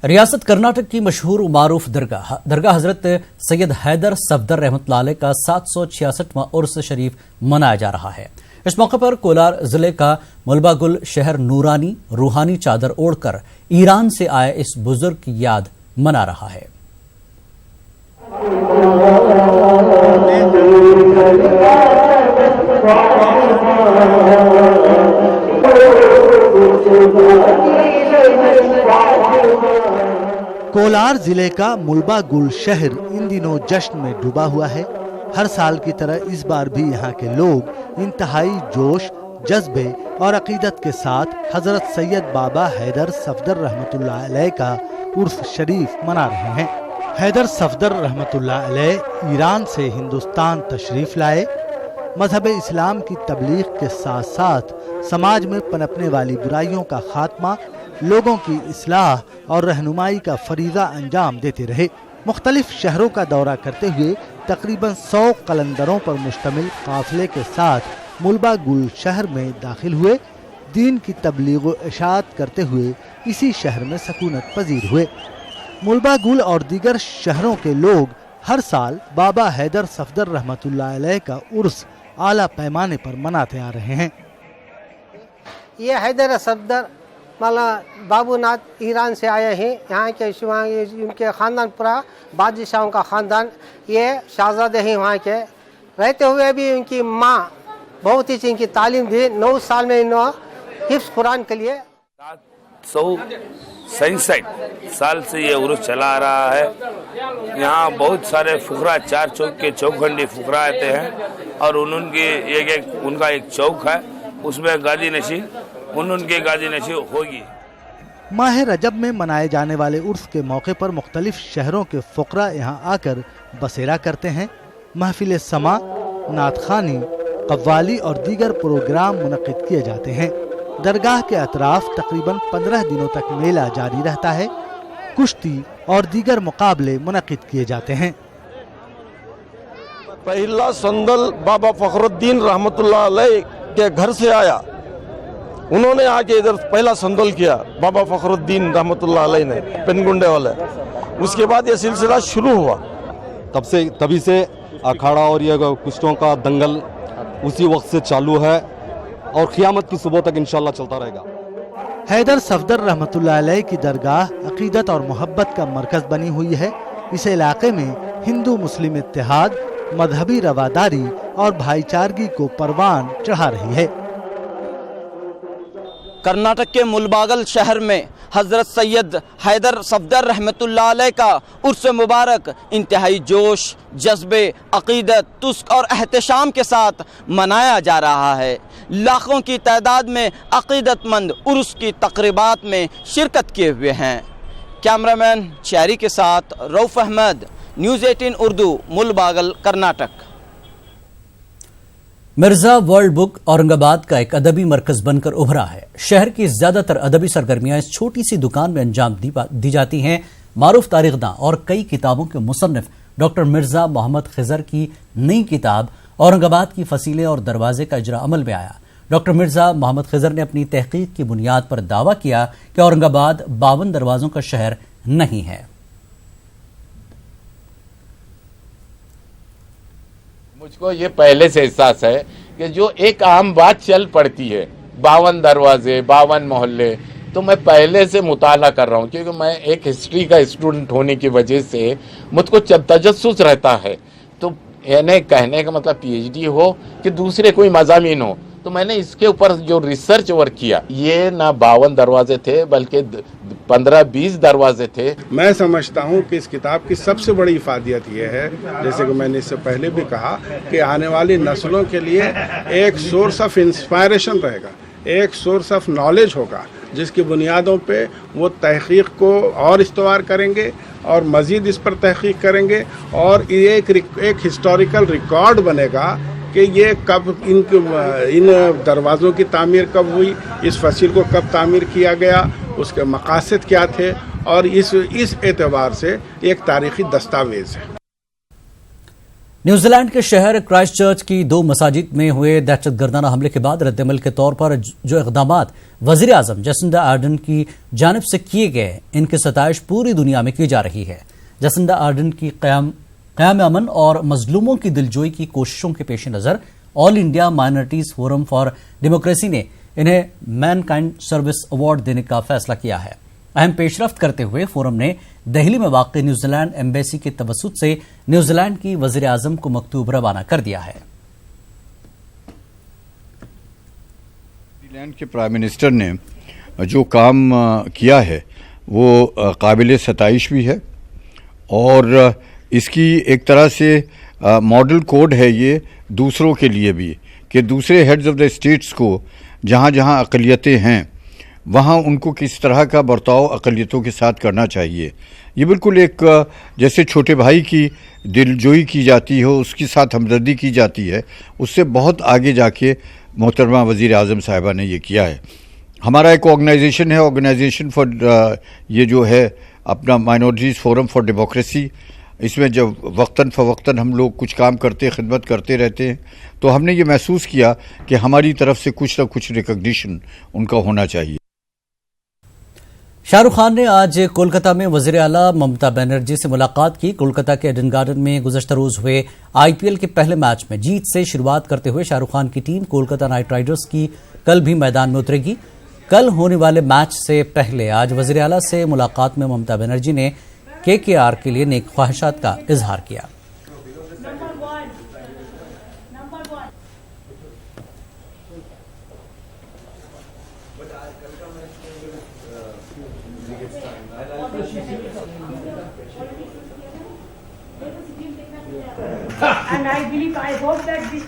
ریاست کرناٹک کی مشہور و معروف درگاہ حضرت سید حیدر صفدر رحمۃ اللہ علیہ کا 766واں عرس شریف منایا جا رہا ہے۔ اس موقع پر کولار ضلع کا ملبہ گل شہر نورانی روحانی چادر اوڑھ کر ایران سے آئے اس بزرگ کی یاد منا رہا ہے۔ کولار ضلع کا ملبہ گل شہر ان دنوں جشن میں ڈوبا ہوا ہے۔ ہر سال کی طرح اس بار بھی یہاں کے لوگ انتہائی جوش، جذبے اور عقیدت کے ساتھ حضرت سید بابا حیدر صفدر رحمۃ اللہ علیہ کا عرس شریف منا رہے ہیں۔ حیدر صفدر رحمۃ اللہ علیہ ایران سے ہندوستان تشریف لائے۔ مذہب اسلام کی تبلیغ کے ساتھ ساتھ سماج میں پنپنے والی برائیوں کا خاتمہ، لوگوں کی اصلاح اور رہنمائی کا فریضہ انجام دیتے رہے۔ مختلف شہروں کا دورہ کرتے ہوئے تقریباً 100 قلندروں پر مشتمل قافلے کے ساتھ ملبہ گل شہر میں داخل ہوئے۔ دین کی تبلیغ و اشاعت کرتے ہوئے اسی شہر میں سکونت پذیر ہوئے۔ ملبہ گل اور دیگر شہروں کے لوگ ہر سال بابا حیدر صفدر رحمۃ اللہ علیہ کا عرس اعلیٰ پیمانے پر مناتے آ رہے ہیں۔ یہ حیدر صفدر بابو ناتھ ایران سے آئے ہیں۔ یہاں کے ان کے خاندان پورا بادشاہوں کا خاندان، یہ شہزادے ہیں وہاں کے۔ رہتے ہوئے بھی ان کی ماں بہت ہی ان کی تعلیم دی۔ 9 سال میں انہوں حفظ قرآن کے لیے 767 سال سے یہ عرس چلا آ رہا ہے۔ یہاں بہت سارے فقراء، 4 چوک کے چوکھنڈی فقراء آتے ہیں اور ان کا ایک چوک ہے، اس میں گادی نشین ان کی گادی نشین ہوگی۔ ماہ رجب میں منائے جانے والے عرس کے موقع پر مختلف شہروں کے فقراء یہاں آ کر بسیرا کرتے ہیں۔ محفل سماع، نعت خوانی، قوالی اور دیگر پروگرام منعقد کیے جاتے ہیں۔ درگاہ کے اطراف تقریباً 15 دنوں تک میلہ جاری رہتا ہے۔ کشتی اور دیگر مقابلے منعقد کیے جاتے ہیں۔ پہلا سندل بابا فخر الدین رحمۃ اللہ علیہ کے گھر سے آیا، انہوں نے آ کے ادھر پہلا سندل کیا بابا فخر الدین رحمۃ اللہ علیہ نے، پنگنڈے والے۔ اس کے بعد یہ سلسلہ شروع ہوا۔ تبھی سے اکھاڑا اور یہ کشتوں کا دنگل اسی وقت سے چالو ہے اور قیامت کی صبح تک انشاءاللہ چلتا رہے گا۔ حیدر صفدر رحمۃ اللہ علیہ کی درگاہ عقیدت اور محبت کا مرکز بنی ہوئی ہے۔ اس علاقے میں ہندو مسلم اتحاد، مذہبی رواداری اور بھائی چارگی کو پروان چڑھا رہی ہے۔ کرناٹک کے ملباگل شہر میں حضرت سید حیدر صفدر رحمۃ اللہ علیہ کا عرس مبارک انتہائی جوش، جذبے، عقیدت، تسک اور احتشام کے ساتھ منایا جا رہا ہے۔ لاکھوں کی تعداد میں عقیدت مند عرس کی تقریبات میں شرکت کیے ہوئے ہیں۔ کیمرامین چیری کے ساتھ رؤف احمد، نیوز 18 اردو، ملباگل، کرناٹک۔ مرزا ورلڈ بک اورنگ آباد کا ایک ادبی مرکز بن کر ابھرا ہے۔ شہر کی زیادہ تر ادبی سرگرمیاں اس چھوٹی سی دکان میں انجام دی جاتی ہیں۔ معروف تاریخ داں اور کئی کتابوں کے مصنف ڈاکٹر مرزا محمد خضر کی نئی کتاب اورنگ آباد کی فصیلیں اور دروازے کا اجرا عمل میں آیا۔ ڈاکٹر مرزا محمد خضر نے اپنی تحقیق کی بنیاد پر دعویٰ کیا کہ اورنگ آباد 52 دروازوں کا شہر نہیں ہے۔ مجھ کو یہ پہلے سے احساس ہے کہ جو ایک عام بات چل پڑتی ہے، 52 دروازے، 52 محلے، تو میں پہلے سے مطالعہ کر رہا ہوں، کیونکہ میں ایک ہسٹری کا اسٹوڈنٹ ہونے کی وجہ سے مجھ کو تجسس رہتا ہے۔ تو یعنی کہنے کا مطلب پی ایچ ڈی ہو کہ دوسرے کوئی مضامین ہو، تو میں نے اس کے اوپر جو ریسرچ ورک کیا، یہ نہ 52 دروازے تھے بلکہ 15-20 دروازے تھے۔ میں سمجھتا ہوں کہ اس کتاب کی سب سے بڑی افادیت یہ ہے، جیسے کہ میں نے اس سے پہلے بھی کہا، کہ آنے والی نسلوں کے لیے ایک سورس آف انسپائریشن رہے گا، ایک سورس آف نالج ہوگا، جس کی بنیادوں پہ وہ تحقیق کو اور استوار کریں گے اور مزید اس پر تحقیق کریں گے، اور ایک ہسٹوریکل ریکارڈ بنے گا کہ یہ کب ان دروازوں کی تعمیر کب ہوئی، اس فصیل کو کب تعمیر کیا گیا، اس کے مقاصد کیا تھے، اور اس اعتبار سے ایک تاریخی دستاویز ہے۔ نیوزی لینڈ کے شہر کرائسٹ چرچ کی 2 مساجد میں ہوئے دہشت گردانہ حملے کے بعد رد عمل کے طور پر جو اقدامات وزیر اعظم جسنڈا آرڈن کی جانب سے کیے گئے ان کی ستائش پوری دنیا میں کی جا رہی ہے۔ جسنڈا آرڈن کی قیام امن اور مظلوموں کی دلجوئی کی کوششوں کے پیش نظر all India minorities forum for democracy نے انہیں مین کائنڈ سروس ایوارڈ دینے کا فیصلہ کیا ہے۔ اہم پیش رفت کرتے ہوئے فورم نے دہلی میں واقع نیوزی لینڈ ایمبیسی کے توسط سے نیوزی لینڈ کی وزیر اعظم کو مکتوب روانہ کر دیا ہے۔ نیوزی لینڈ کے پرائم منسٹر نے جو کام کیا ہے وہ قابل ستائش بھی ہے اور اس کی ایک طرح سے ماڈل کوڈ ہے یہ دوسروں کے لیے بھی کہ دوسرے ہیڈز آف دا اسٹیٹس کو جہاں جہاں اقلیتیں ہیں وہاں ان کو کس طرح کا برتاؤ اقلیتوں کے ساتھ کرنا چاہیے۔ یہ بالکل ایک جیسے چھوٹے بھائی کی دلجوئی کی جاتی ہو، اس کے ساتھ ہمدردی کی جاتی ہے، اس سے بہت آگے جا کے محترمہ وزیر اعظم صاحبہ نے یہ کیا ہے۔ ہمارا ایک آرگنائزیشن ہے، آرگنائزیشن فار یہ جو ہے اپنا مائنورٹیز فورم فار ڈیموکریسی، اس میں جب وقتاً فوقتاً ہم لوگ کچھ کام کرتے خدمت کرتے رہتے ہیں تو ہم نے یہ محسوس کیا کہ ہماری طرف سے کچھ نہ کچھ ریکگنیشن ان کا ہونا چاہیے۔ شاہ رخ خان نے آج کولکتہ میں وزیر اعلیٰ ممتا بنرجی سے ملاقات کی۔ کولکتہ کے ایڈن گارڈن میں گزشتہ روز ہوئے IPL کے پہلے میچ میں جیت سے شروعات کرتے ہوئے شاہ رخ خان کی ٹیم کولکتہ نائٹ رائڈرز کی کل بھی میدان میں اترے گی۔ کل ہونے والے میچ سے پہلے آج وزیر اعلیٰ سے ملاقات میں ممتا بنرجی نے KKR کے لیے نیک خواہشات کا اظہار کیا۔ And I hope that this